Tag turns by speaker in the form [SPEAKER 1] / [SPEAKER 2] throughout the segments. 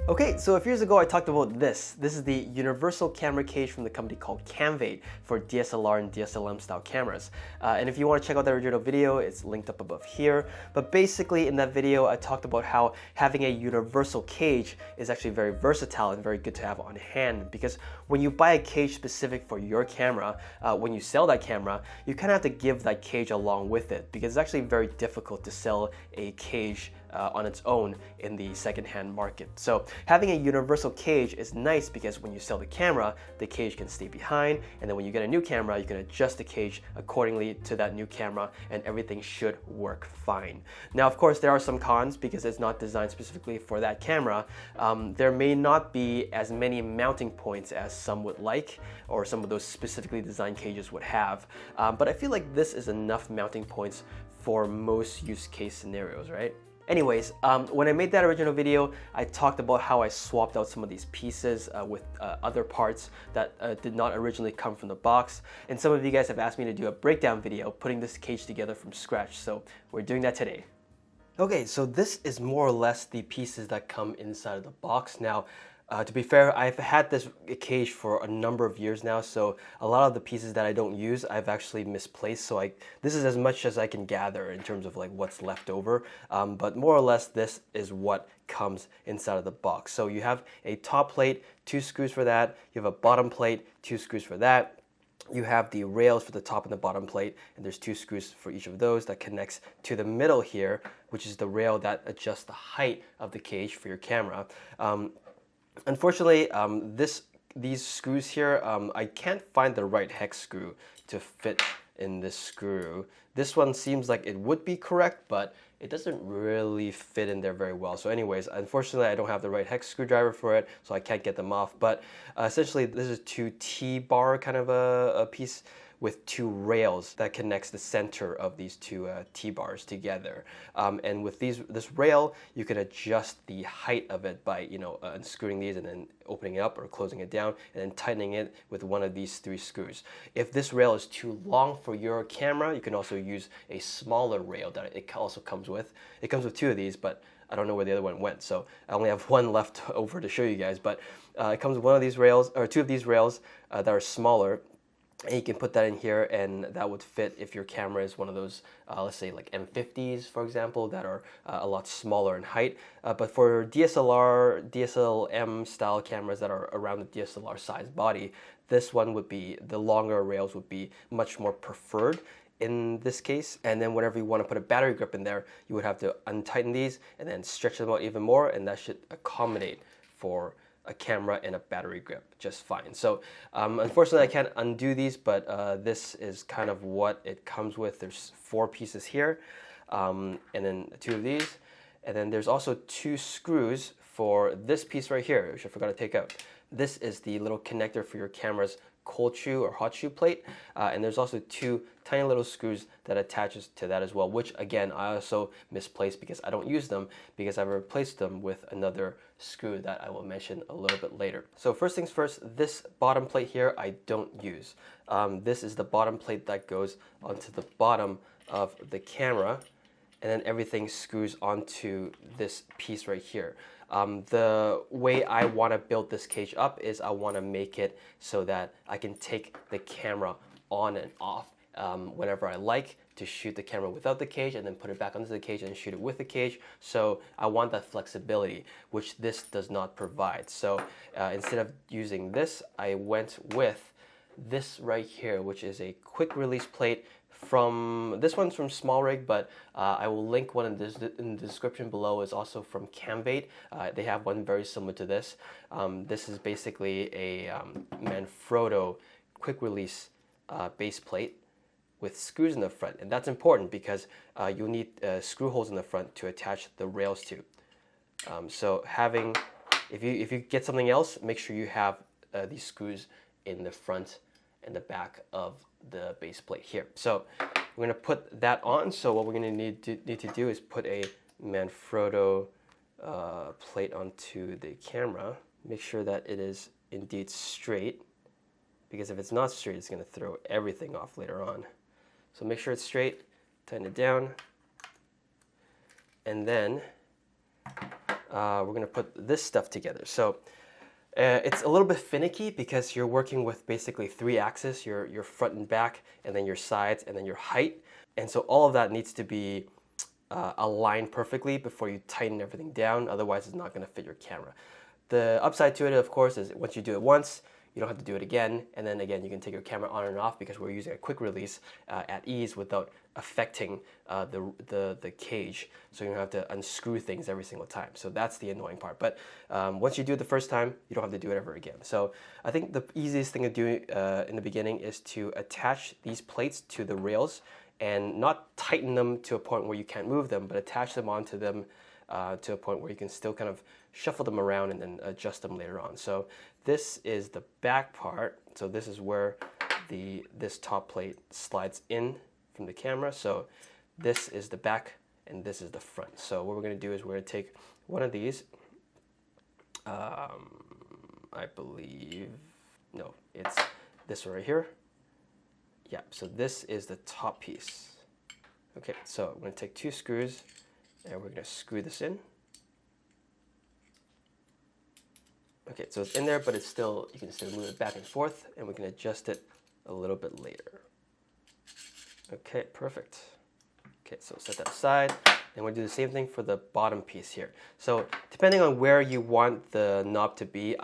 [SPEAKER 1] Okay, so a few years ago I talked about this. This is the universal camera cage from the company called Camvate for DSLR and DSLM style cameras. And if you want to check out that original video, it's linked up above here. But basically in that video I talked about how having a universal cage is actually very versatile and very good to have on hand, because when you buy a cage specific for your camera, when you sell that camera, you kind of have to give that cage along with it, because it's actually very difficult to sell a cage on its own in the secondhand market. So having a universal cage is nice because when you sell the camera, the cage can stay behind, and then when you get a new camera, you can adjust the cage accordingly to that new camera and everything should work fine. Now, of course, there are some cons because it's not designed specifically for that camera. There may not be as many mounting points as some would like, or some of those specifically designed cages would have. But I feel like this is enough mounting points for most use case scenarios, right? Anyways, when I made that original video, I talked about how I swapped out some of these pieces with other parts that did not originally come from the box. And some of you guys have asked me to do a breakdown video putting this cage together from scratch, so we're doing that today. Okay, so this is more or less the pieces that come inside of the box. Now, to be fair, I've had this cage for a number of years now, so a lot of the pieces that I don't use, I've actually misplaced. So this is as much as I can gather in terms of like what's left over. But more or less, this is what comes inside of the box. So you have a top plate, 2 screws for that. You have a bottom plate, 2 screws for that. You have the rails for the top and the bottom plate, and there's 2 screws for each of those that connects to the middle here, which is the rail that adjusts the height of the cage for your camera. Unfortunately, these screws here, I can't find the right hex screw to fit in this screw. This one seems like it would be correct, but it doesn't really fit in there very well. So anyways, unfortunately, I don't have the right hex screwdriver for it, so I can't get them off. But essentially, this is 2 T-bar kind of a piece with 2 rails that connects the center of these 2 T-bars together. And with this rail, you can adjust the height of it by unscrewing these and then opening it up or closing it down and then tightening it with one of these 3 screws. If this rail is too long for your camera, you can also use a smaller rail that it also comes with. It comes with 2 of these, but I don't know where the other one went, so I only have 1 left over to show you guys. But it comes with 1 of these rails, or 2 of these rails that are smaller. And you can put that in here, and that would fit if your camera is one of those, let's say like M50s, for example, that are a lot smaller in height. But for DSLR, DSLM style cameras that are around the DSLR size body, this one would be, the longer rails would be much more preferred in this case. And then whenever you want to put a battery grip in there, you would have to untighten these and then stretch them out even more, and that should accommodate for a camera and a battery grip just fine. So unfortunately I can't undo these, but this is kind of what it comes with. There's 4 pieces here, and then 2 of these, and then there's also 2 screws for this piece right here, which I forgot to take out. This is the little connector for your camera's cold shoe or hot shoe plate, and there's also 2 tiny little screws that attaches to that as well, which again I also misplaced because I don't use them, because I've replaced them with another screw that I will mention a little bit later. So first things first, this bottom plate here I don't use. This is the bottom plate that goes onto the bottom of the camera, and then everything screws onto this piece right here. The way I want to build this cage up is I want to make it so that I can take the camera on and off whenever I like, to shoot the camera without the cage and then put it back onto the cage and shoot it with the cage. So I want that flexibility, which this does not provide. So instead of using this, I went with this right here, which is a quick release plate. This one's from SmallRig, but I will link one in the description below. It's also from Camvate. They have one very similar to this. This is basically a Manfrotto quick release base plate with screws in the front, and that's important because you'll need screw holes in the front to attach the rails to. So if you get something else, make sure you have these screws in the front and the back of the base plate here. So we're going to put that on. So what we're going to need to do is put a Manfrotto plate onto the camera. Make sure that it is indeed straight, because if it's not straight, it's going to throw everything off later on. So make sure it's straight, tighten it down, and then we're going to put this stuff together. So it's a little bit finicky because you're working with basically 3 axes, your front and back, and then your sides, and then your height. And so all of that needs to be aligned perfectly before you tighten everything down. Otherwise, it's not going to fit your camera. The upside to it, of course, is once you do it once, you don't have to do it again. And then again, you can take your camera on and off because we're using a quick release at ease without affecting the cage. So you don't have to unscrew things every single time. So that's the annoying part. But once you do it the first time, you don't have to do it ever again. So I think the easiest thing to do in the beginning is to attach these plates to the rails and not tighten them to a point where you can't move them, but attach them onto them to a point where you can still kind of shuffle them around and then adjust them later on. So this is the back part. So this is where this top plate slides in from the camera. So this is the back and this is the front. So what we're going to do is we're going to take one of these. I believe, no, it's this one right here. Yeah, so this is the top piece. Okay, so I'm going to take 2 screws and we're going to screw this in. Okay, so it's in there, but it's still, you can still move it back and forth, and we can adjust it a little bit later. Okay, perfect. Okay, so set that aside, and we'll do the same thing for the bottom piece here. So depending on where you want the knob to be,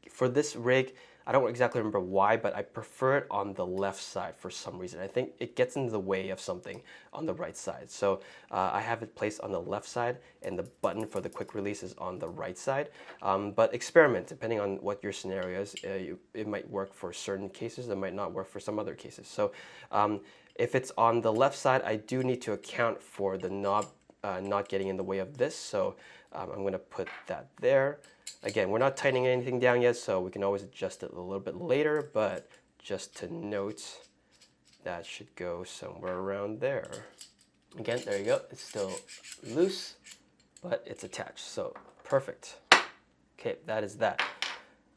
[SPEAKER 1] for this rig, I don't exactly remember why, but I prefer it on the left side for some reason. I think it gets in the way of something on the right side. So I have it placed on the left side, and the button for the quick release is on the right side. But experiment, depending on what your scenario is. It might work for certain cases, it might not work for some other cases. So if it's on the left side, I do need to account for the knob not getting in the way of this. So I'm going to put that there. Again, we're not tightening anything down yet, so we can always adjust it a little bit later, but just to note, that should go somewhere around there. Again, there you go. It's still loose, but it's attached, so perfect. Okay, that is that.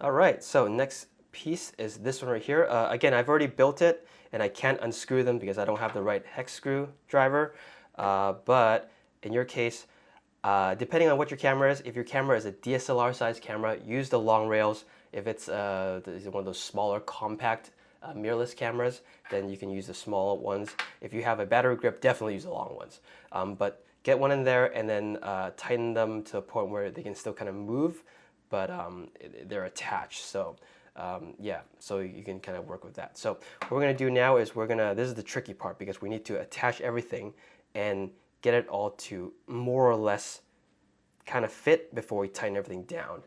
[SPEAKER 1] All right, so next piece is this one right here. Again, I've already built it, and I can't unscrew them because I don't have the right hex screw driver, but in your case, depending on what your camera is, if your camera is a DSLR size camera, use the long rails. If it's one of those smaller compact mirrorless cameras, then you can use the small ones. If you have a battery grip, definitely use the long ones. But get one in there and then tighten them to a point where they can still kind of move, but they're attached. So yeah, so you can kind of work with that. So what we're gonna do now is this is the tricky part because we need to attach everything and get it all to more or less kind of fit before we tighten everything down.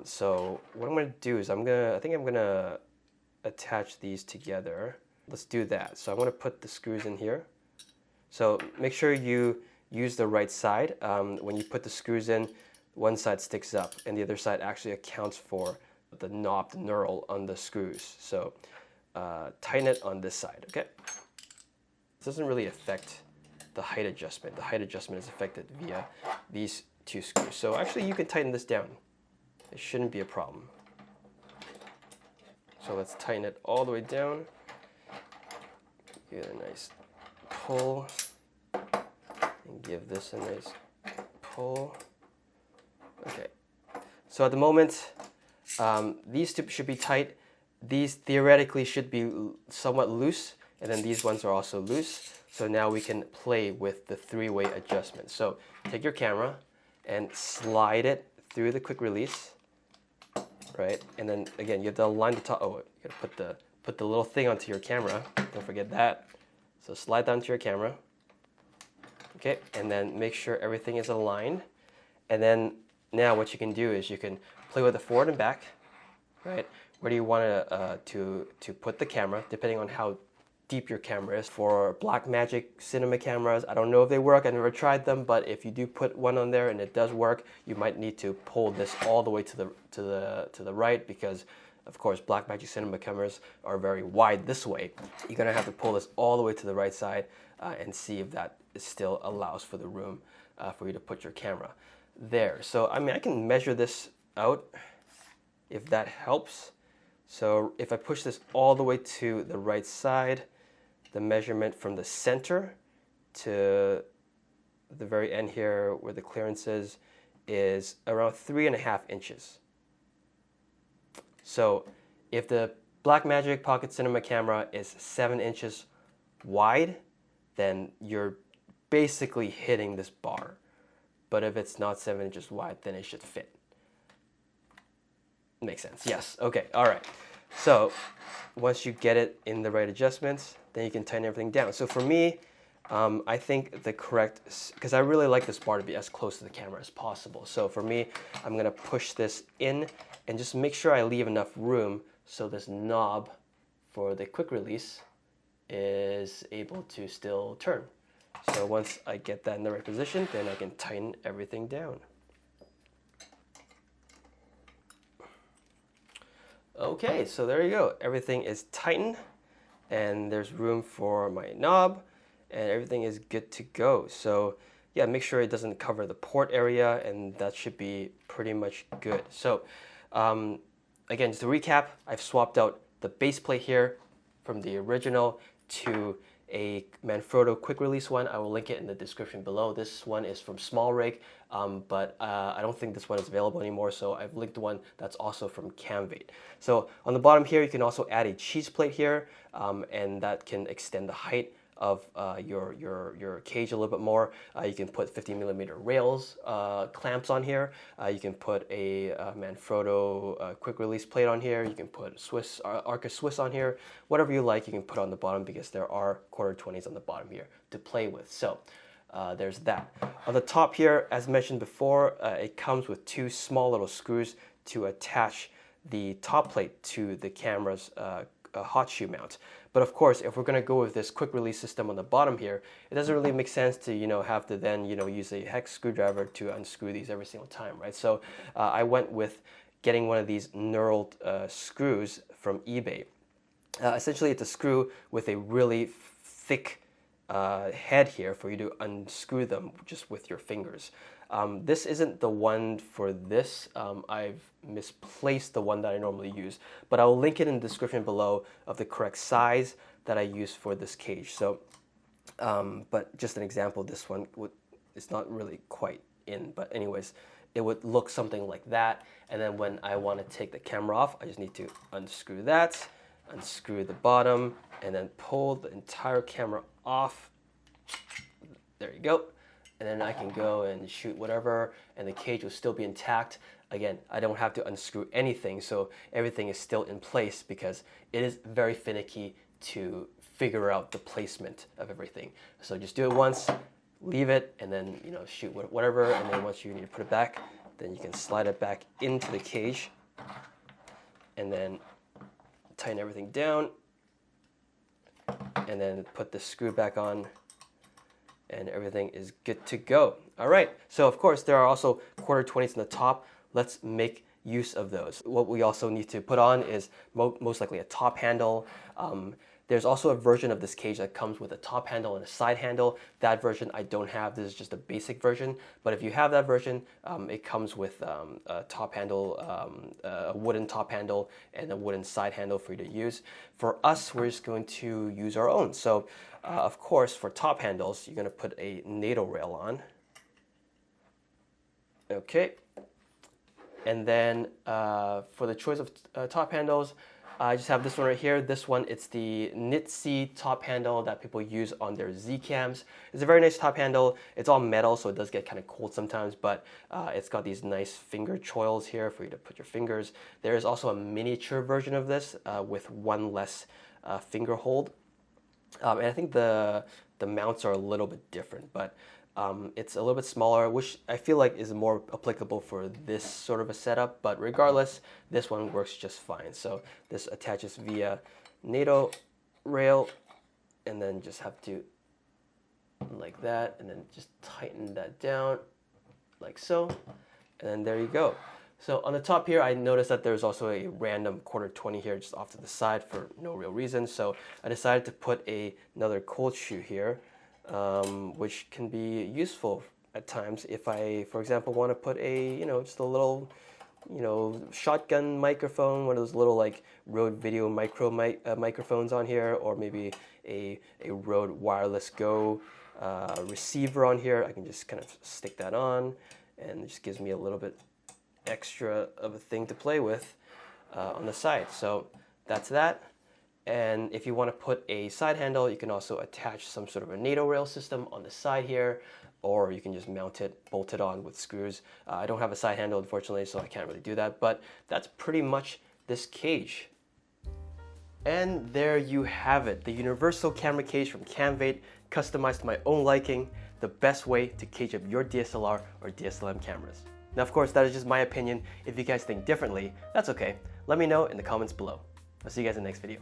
[SPEAKER 1] So what I'm going to do is I think I'm going to attach these together. Let's do that. So I'm going to put the screws in here. So make sure you use the right side. When you put the screws in, one side sticks up and the other side actually accounts for the knob, the knurl on the screws. So tighten it on this side, okay? This doesn't really affect the height adjustment. The height adjustment is affected via these 2 screws. So actually you can tighten this down. It shouldn't be a problem. So let's tighten it all the way down. Give it a nice pull. And give this a nice pull. Okay. So at the moment, these 2 should be tight. These theoretically should be somewhat loose, and then these ones are also loose. So now we can play with the 3-way adjustment. So take your camera and slide it through the quick release, right? And then again, you have to align the top. Oh, you gotta put the little thing onto your camera. Don't forget that. So slide down to your camera. Okay, and then make sure everything is aligned. And then now what you can do is you can play with the forward and back, right? Where do you want to put the camera, depending on how deep your camera is. For Blackmagic cinema cameras, I don't know if they work, I've never tried them, but if you do put one on there and it does work, you might need to pull this all the way to the right, because of course Blackmagic cinema cameras are very wide this way. You're gonna have to pull this all the way to the right side and see if that still allows for the room for you to put your camera there. So I mean, I can measure this out if that helps. So if I push this all the way to the right side, the measurement from the center to the very end here where the clearance is is around 3.5 inches. So if the Blackmagic Pocket Cinema camera is 7 inches wide, then you're basically hitting this bar. But if it's not 7 inches wide, then it should fit. Makes sense. Yes. Okay. All right. So once you get it in the right adjustments, then you can tighten everything down. So for me, I think the correct, because I really like this bar to be as close to the camera as possible. So for me, I'm going to push this in and just make sure I leave enough room so this knob for the quick release is able to still turn. So once I get that in the right position, then I can tighten everything down. Okay, so there you go. Everything is tightened and there's room for my knob and everything is good to go. So yeah, make sure it doesn't cover the port area and that should be pretty much good. So again, just to recap, I've swapped out the base plate here from the original to a Manfrotto quick release one. I will link it in the description below. This one is from SmallRig, but I don't think this one is available anymore, so I've linked one that's also from Camvate. So on the bottom here, you can also add a cheese plate here, and that can extend the height of your cage a little bit more. You can put 50mm rails, clamps on here. You can put a Manfrotto quick release plate on here. You can put Swiss Arca Swiss on here. Whatever you like, you can put on the bottom because there are 1/4-20s on the bottom here to play with. So there's that. On the top here, as mentioned before, it comes with 2 small little screws to attach the top plate to the camera's hot shoe mount. But of course, if we're going to go with this quick release system on the bottom here, it doesn't really make sense to have to then use a hex screwdriver to unscrew these every single time, right? So I went with getting one of these knurled screws from eBay. Essentially, it's a screw with a really thick head here for you to unscrew them just with your fingers. This isn't the one for this. I've misplaced the one that I normally use, but I'll link it in the description below of the correct size that I use for this cage. So, but just an example, this one it's not really quite in, but anyways, it would look something like that. And then when I want to take the camera off, I just need to unscrew that, unscrew the bottom, and then pull the entire camera off. There you go. And then I can go and shoot whatever, and the cage will still be intact. Again, I don't have to unscrew anything, so everything is still in place because it is very finicky to figure out the placement of everything. So just do it once, leave it, and then shoot whatever, and then once you need to put it back, then you can slide it back into the cage, and then tighten everything down, and then put the screw back on, and everything is good to go. All right, so of course there are also 1/4-20s on the top. Let's make use of those. What we also need to put on is most likely a top handle. There's also a version of this cage that comes with a top handle and a side handle. That version I don't have. This is just a basic version. But if you have that version, it comes with a top handle, a wooden top handle, and a wooden side handle for you to use. For us, we're just going to use our own. So, of course, for top handles, you're going to put a NATO rail on. Okay. And then for the choice of top handles, I just have this one right here. This one, it's the Nitze top handle that people use on their Z cams. It's a very nice top handle. It's all metal, so it does get kind of cold sometimes, but it's got these nice finger choils here for you to put your fingers. There is also a miniature version of this with one less finger hold. And I think the mounts are a little bit different, but it's a little bit smaller, which I feel like is more applicable for this sort of a setup, but regardless, this one works just fine. So this attaches via NATO rail, and then just have to, like that, and then just tighten that down, like so, and then there you go. So on the top here, I noticed that there's also a random 1/4-20 here just off to the side for no real reason, so I decided to put another cold shoe here, which can be useful at times if I, for example, want to put a, just a little, shotgun microphone, one of those little like Rode Video microphones on here, or maybe a Rode Wireless Go receiver on here. I can just kind of stick that on, and it just gives me a little bit extra of a thing to play with on the side. So that's that. And if you want to put a side handle, you can also attach some sort of a NATO rail system on the side here, or you can just mount it, bolt it on with screws. I don't have a side handle, unfortunately, so I can't really do that, but that's pretty much this cage. And there you have it, the universal camera cage from Camvate, customized to my own liking, the best way to cage up your DSLR or DSLM cameras. Now, of course, that is just my opinion. If you guys think differently, that's okay. Let me know in the comments below. I'll see you guys in the next video.